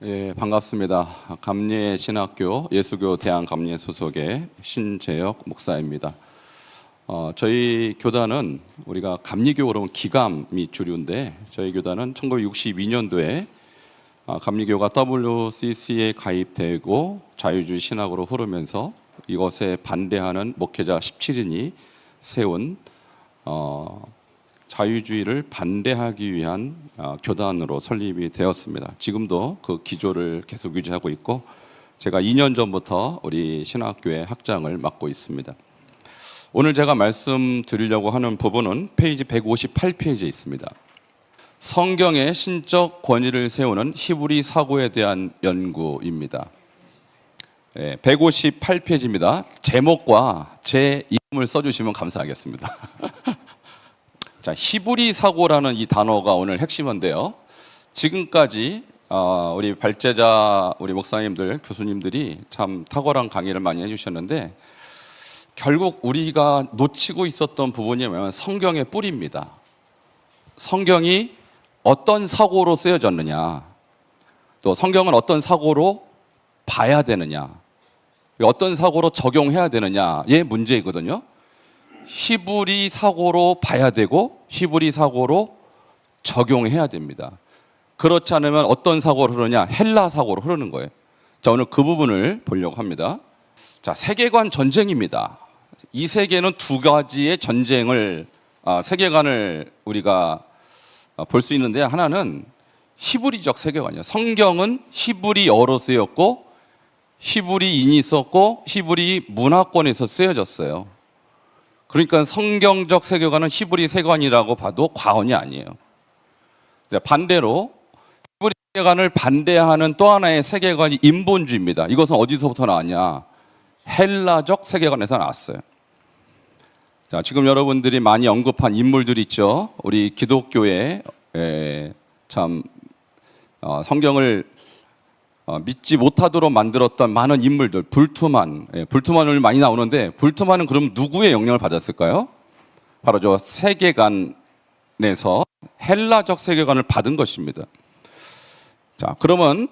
예, 반갑습니다. 감리의 신학교 예수교 대한 감리의 소속의 신재혁 목사입니다. 저희 교단은 우리가 감리교 그러면 기감이 주류인데 저희 교단은 1962년도에 감리교가 WCC에 가입되고 자유주의 신학으로 흐르면서 이것에 반대하는 목회자 17인이 세운 자유주의를 반대하기 위한 교단으로 설립이 되었습니다. 지금도 그 기조를 계속 유지하고 있고 제가 2년 전부터 우리 신학교의 학장을 맡고 있습니다. 오늘 제가 말씀드리려고 하는 부분은 페이지 158페이지에 있습니다. 성경의 신적 권위를 세우는 히브리 사고에 대한 연구입니다. 158페이지입니다. 제목과 제 이름을 써주시면 감사하겠습니다. 자, 히브리 사고라는 이 단어가 오늘 핵심인데요. 지금까지 우리 발제자, 우리 목사님들, 교수님들이 참 탁월한 강의를 많이 해주셨는데 결국 우리가 놓치고 있었던 부분이 뭐냐면 성경의 뿌리입니다. 성경이 어떤 사고로 쓰여졌느냐, 또 성경은 어떤 사고로 봐야 되느냐, 어떤 사고로 적용해야 되느냐의 문제이거든요. 히브리 사고로 봐야 되고 히브리 사고로 적용해야 됩니다. 그렇지 않으면 어떤 사고로 흐르냐? 헬라 사고로 흐르는 거예요. 자, 오늘 그 부분을 보려고 합니다. 자, 세계관 전쟁입니다. 이 세계는 두 가지의 전쟁을 세계관을 우리가 볼 수 있는데, 하나는 히브리적 세계관이에요. 성경은 히브리어로 쓰였고 히브리인이 썼고 히브리 문화권에서 쓰여졌어요. 그러니까 성경적 세계관은 히브리 세계관이라고 봐도 과언이 아니에요. 반대로 히브리 세계관을 반대하는 또 하나의 세계관이 인본주의입니다. 이것은 어디서부터 나왔냐? 헬라적 세계관에서 나왔어요. 자, 지금 여러분들이 많이 언급한 인물들 있죠. 우리 기독교에 참 성경을 믿지 못하도록 만들었던 많은 인물들, 불트만을 많이 나오는데, 불트만은 그럼 누구의 영향을 받았을까요? 바로 저 세계관에서 헬라적 세계관을 받은 것입니다. 자, 그러면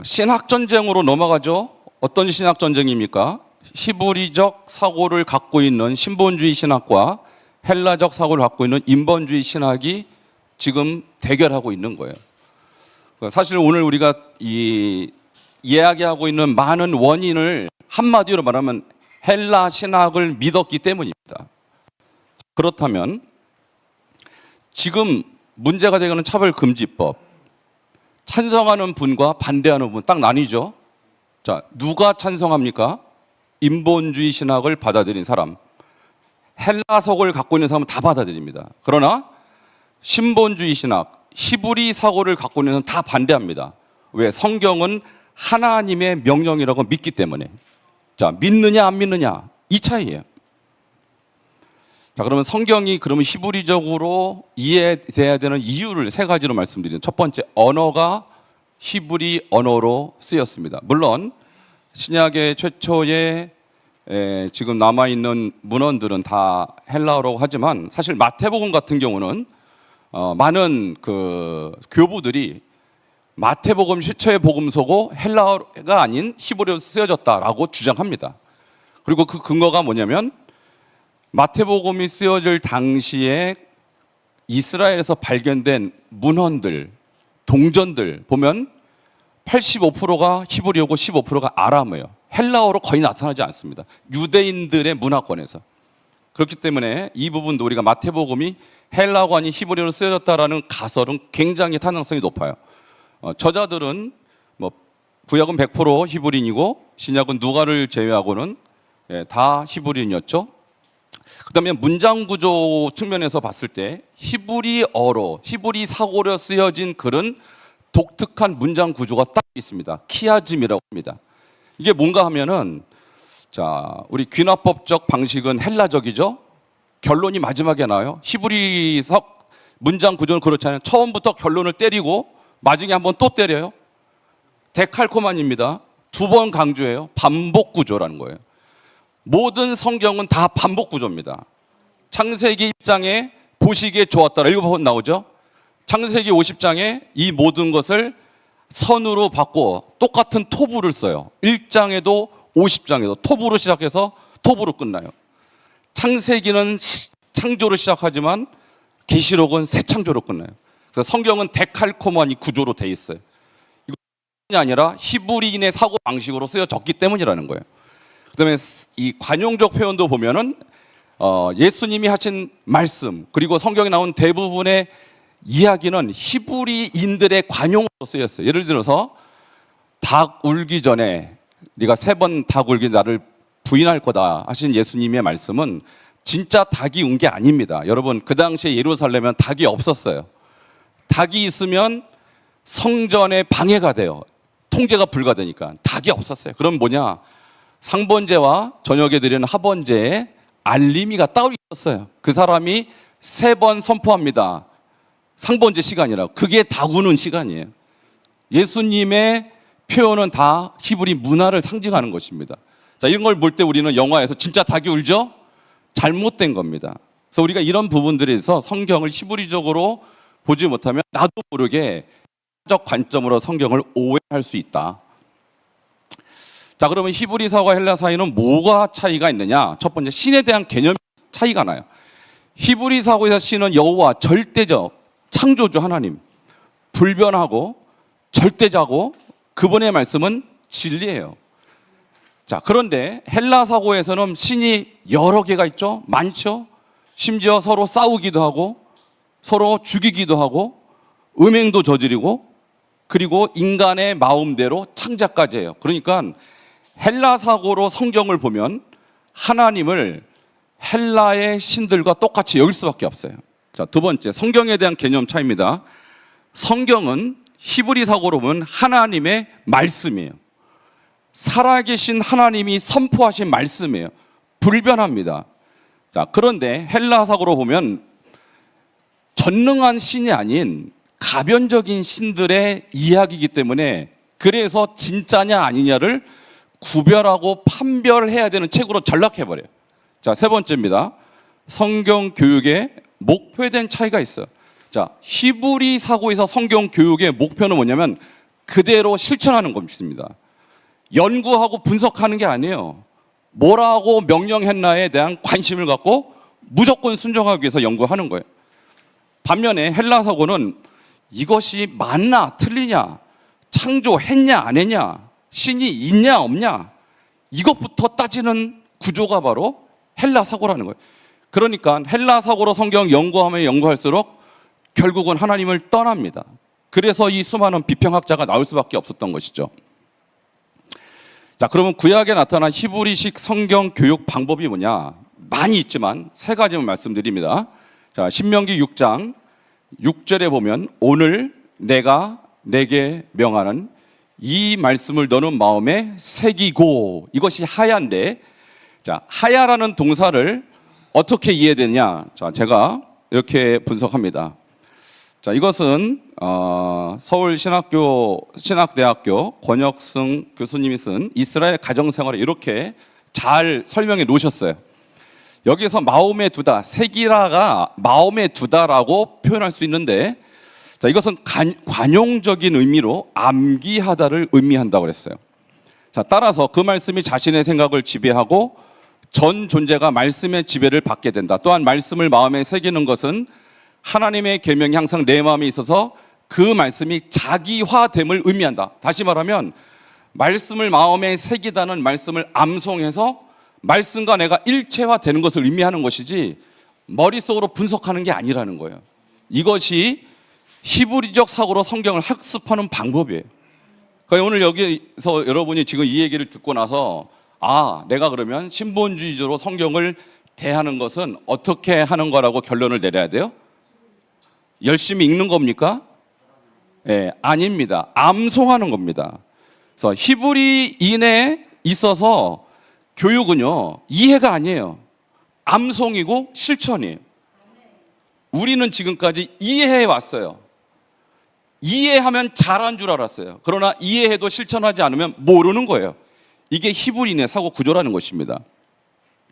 신학 전쟁으로 넘어가죠. 어떤 신학 전쟁입니까? 히브리적 사고를 갖고 있는 신본주의 신학과 헬라적 사고를 갖고 있는 인본주의 신학이 지금 대결하고 있는 거예요. 사실 오늘 우리가 이야기하고 있는 많은 원인을 한마디로 말하면 헬라 신학을 믿었기 때문입니다. 그렇다면 지금 문제가 되는 차별금지법, 찬성하는 분과 반대하는 분 딱 나뉘죠. 자, 누가 찬성합니까? 인본주의 신학을 받아들인 사람, 헬라석을 갖고 있는 사람은 다 받아들입니다. 그러나 신본주의 신학, 히브리 사고를 갖고 있는 사람은 다 반대합니다. 왜? 성경은 하나님의 명령이라고 믿기 때문에. 자, 믿느냐 안 믿느냐, 이 차이예요. 자, 그러면 성경이 그러면 히브리적으로 이해돼야 되는 이유를 세 가지로 말씀드리는. 첫 번째, 언어가 히브리 언어로 쓰였습니다. 물론 신약의 최초의 지금 남아있는 문헌들은 다 헬라어라고 하지만 사실 마태복음 같은 경우는 많은 그 교부들이 마태복음 최초의 복음서고 헬라어가 아닌 히브리어로 쓰여졌다라고 주장합니다. 그리고 그 근거가 뭐냐면 마태복음이 쓰여질 당시에 이스라엘에서 발견된 문헌들, 동전들 보면 85%가 히브리어고 15%가 아람어예요. 헬라어로 거의 나타나지 않습니다. 유대인들의 문화권에서. 그렇기 때문에 이 부분도 우리가 마태복음이 헬라어가 아닌 히브리어로 쓰여졌다라는 가설은 굉장히 타당성이 높아요. 저자들은 뭐 구약은 100% 히브리인이고 신약은 누가를 제외하고는 다 히브리인이었죠. 그다음에 문장 구조 측면에서 봤을 때 히브리어로, 히브리 사고로 쓰여진 글은 독특한 문장 구조가 딱 있습니다. 키아즘이라고 합니다. 이게 뭔가 하면은, 자, 우리 귀납법적 방식은 헬라적이죠. 결론이 마지막에 나와요. 히브리석 문장 구조는 그렇지 않아요. 처음부터 결론을 때리고 마지막에 한번 또 때려요. 데칼코마니입니다. 두 번 강조해요. 반복 구조라는 거예요. 모든 성경은 다 반복 구조입니다. 창세기 1장에 보시기에 좋았더라 7번 나오죠. 창세기 50장에 이 모든 것을 선으로 받고 똑같은 토부를 써요. 1장에도 50장에도 토부로 시작해서 토부로 끝나요. 창세기는 창조로 시작하지만 계시록은 새 창조로 끝나요. 그래서 성경은 데칼코마니 구조로 돼 있어요. 이게 아니라 히브리인의 사고 방식으로 쓰여졌기 때문이라는 거예요. 그다음에 이 관용적 표현도 보면은 예수님이 하신 말씀 그리고 성경에 나온 대부분의 이야기는 히브리인들의 관용으로 쓰였어요. 예를 들어서 닭 울기 전에 네가 3번 닭 울기 나를 부인할 거다 하신 예수님의 말씀은 진짜 닭이 운 게 아닙니다. 여러분 그 당시에 예루살렘은 닭이 없었어요. 닭이 있으면 성전에 방해가 돼요. 통제가 불가되니까 닭이 없었어요. 그럼 뭐냐? 상번제와 저녁에 드리는 하번제에 알림이가 따로 있었어요. 그 사람이 3번 선포합니다. 상번제 시간이라고. 그게 닭 우는 시간이에요. 예수님의 표현은 다 히브리 문화를 상징하는 것입니다. 자, 이런 걸 볼 때 우리는 영화에서 진짜 닭이 울죠? 잘못된 겁니다. 그래서 우리가 이런 부분들에서 성경을 히브리적으로 보지 못하면 나도 모르게 적 관점으로 성경을 오해할 수 있다. 자, 그러면 히브리사와 헬라 사이는 뭐가 차이가 있느냐? 첫 번째, 신에 대한 개념 차이가 나요. 히브리사고에서 신은 여호와 절대적 창조주 하나님, 불변하고 절대자고 그분의 말씀은 진리예요. 자, 그런데 헬라사고에서는 신이 여러 개가 있죠. 많죠. 심지어 서로 싸우기도 하고 서로 죽이기도 하고 음행도 저지르고 그리고 인간의 마음대로 창작까지 해요. 그러니까 헬라사고로 성경을 보면 하나님을 헬라의 신들과 똑같이 여길 수밖에 없어요. 자, 두 번째, 성경에 대한 개념 차이입니다. 성경은 히브리사고로 보면 하나님의 말씀이에요. 살아계신 하나님이 선포하신 말씀이에요. 불변합니다. 자, 그런데 헬라사고로 보면 전능한 신이 아닌 가변적인 신들의 이야기이기 때문에 그래서 진짜냐 아니냐를 구별하고 판별해야 되는 책으로 전락해버려요. 자, 세 번째입니다. 성경 교육의 목표에 대한 차이가 있어요. 자, 히브리 사고에서 성경 교육의 목표는 뭐냐면 그대로 실천하는 것입니다. 연구하고 분석하는 게 아니에요. 뭐라고 명령했나에 대한 관심을 갖고 무조건 순종하기 위해서 연구하는 거예요. 반면에 헬라 사고는 이것이 맞나 틀리냐, 창조했냐 안 했냐, 신이 있냐 없냐, 이것부터 따지는 구조가 바로 헬라 사고라는 거예요. 그러니까 헬라 사고로 성경 연구하면 연구할수록 결국은 하나님을 떠납니다. 그래서 이 수많은 비평학자가 나올 수밖에 없었던 것이죠. 자, 그러면 구약에 나타난 히브리식 성경 교육 방법이 뭐냐? 많이 있지만 3가지만 말씀드립니다. 자, 신명기 6장 6절에 보면 오늘 내가 내게 명하는 이 말씀을 너는 마음에 새기고, 이것이 하야인데, 자, 하야라는 동사를 어떻게 이해되냐? 자, 제가 이렇게 분석합니다. 자, 이것은 서울 신학대학교 권혁승 교수님이 쓴 이스라엘 가정생활을 이렇게 잘 설명해 놓으셨어요. 여기서 마음에 두다, 새기라가 마음에 두다라고 표현할 수 있는데, 자, 이것은 관용적인 의미로 암기하다를 의미한다고 그랬어요. 자, 따라서 그 말씀이 자신의 생각을 지배하고 전 존재가 말씀의 지배를 받게 된다. 또한 말씀을 마음에 새기는 것은 하나님의 계명이 항상 내 마음에 있어서 그 말씀이 자기화됨을 의미한다. 다시 말하면 말씀을 마음에 새기다는 말씀을 암송해서 말씀과 내가 일체화되는 것을 의미하는 것이지 머릿속으로 분석하는 게 아니라는 거예요. 이것이 히브리적 사고로 성경을 학습하는 방법이에요. 그러니까 오늘 여기서 여러분이 지금 이 얘기를 듣고 나서 내가 그러면 신본주의적으로 성경을 대하는 것은 어떻게 하는 거라고 결론을 내려야 돼요? 열심히 읽는 겁니까? 네, 아닙니다. 암송하는 겁니다. 그래서 히브리인에 있어서 교육은요, 이해가 아니에요. 암송이고 실천이에요. 우리는 지금까지 이해해 왔어요. 이해하면 잘한 줄 알았어요. 그러나 이해해도 실천하지 않으면 모르는 거예요. 이게 히브리인의 사고 구조라는 것입니다.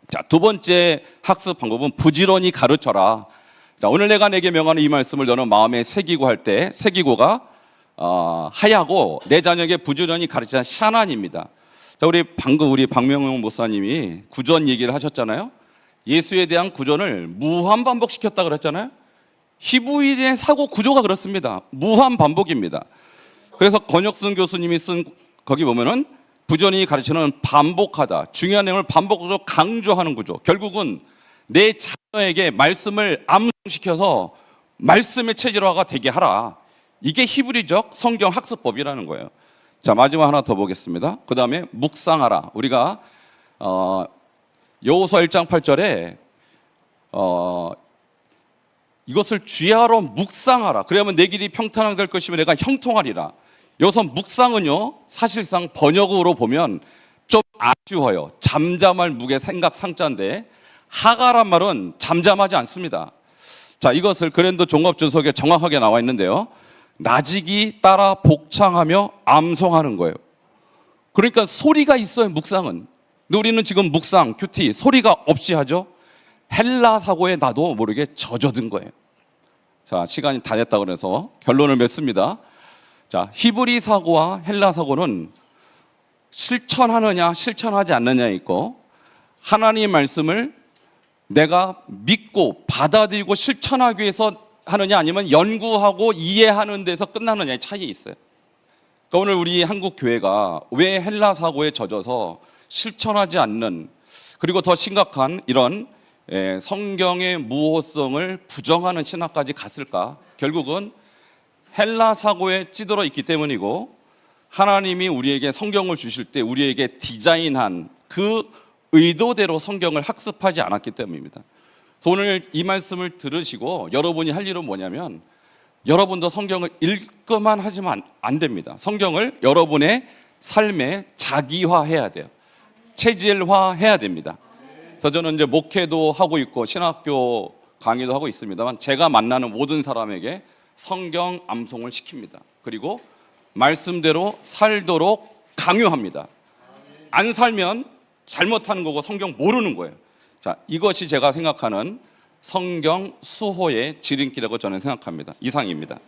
자, 두 번째 학습 방법은 부지런히 가르쳐라. 자, 오늘 내가 내게 명하는 이 말씀을 너는 마음에 새기고 할 때 새기고가 하야고 내 자녀에게 부지런히 가르치는 샤난입니다. 자, 방금 우리 박명용 목사님이 구전 얘기를 하셨잖아요. 예수에 대한 구전을 무한 반복시켰다 그랬잖아요. 히브리인의 사고 구조가 그렇습니다. 무한 반복입니다. 그래서 권혁순 교수님이 쓴 거기 보면은 부전이 가르치는 반복하다, 중요한 내용을 반복적으로 강조하는 구조. 결국은 내 자녀에게 말씀을 암송시켜서 말씀의 체질화가 되게 하라. 이게 히브리적 성경 학습법이라는 거예요. 자, 마지막 하나 더 보겠습니다. 그 다음에 묵상하라. 우리가 여호수아 1장 8절에 이것을 주야로 묵상하라. 그러면 내 길이 평탄하게 될 것이며 내가 형통하리라. 여기서 묵상은요, 사실상 번역으로 보면 좀 아쉬워요. 잠잠할 묵의 생각 상자인데 하가란 말은 잠잠하지 않습니다. 자, 이것을 그랜드 종합주석에 정확하게 나와 있는데요. 나직이 따라 복창하며 암송하는 거예요. 그러니까 소리가 있어요, 묵상은. 근데 우리는 지금 묵상, 큐티 소리가 없이 하죠. 헬라 사고에 나도 모르게 젖어든 거예요. 자, 시간이 다 됐다 그래서 결론을 맺습니다. 자, 히브리 사고와 헬라 사고는 실천하느냐 실천하지 않느냐에 있고, 하나님의 말씀을 내가 믿고 받아들이고 실천하기 위해서 하느냐 아니면 연구하고 이해하는 데서 끝나느냐의 차이가 있어요. 그러니까 오늘 우리 한국 교회가 왜 헬라 사고에 젖어서 실천하지 않는, 그리고 더 심각한 이런 성경의 무호성을 부정하는 신학까지 갔을까? 결국은 헬라 사고에 찌들어 있기 때문이고, 하나님이 우리에게 성경을 주실 때 우리에게 디자인한 그 의도대로 성경을 학습하지 않았기 때문입니다. 그래서 오늘 이 말씀을 들으시고 여러분이 할 일은 뭐냐면, 여러분도 성경을 읽기만 하지만 안 됩니다. 성경을 여러분의 삶에 자기화해야 돼요. 체질화해야 됩니다. 그래서 저는 이제 목회도 하고 있고 신학교 강의도 하고 있습니다만, 제가 만나는 모든 사람에게 성경 암송을 시킵니다. 그리고 말씀대로 살도록 강요합니다. 안 살면 잘못하는 거고 성경 모르는 거예요. 자, 이것이 제가 생각하는 성경 수호의 지름길이라고 저는 생각합니다. 이상입니다.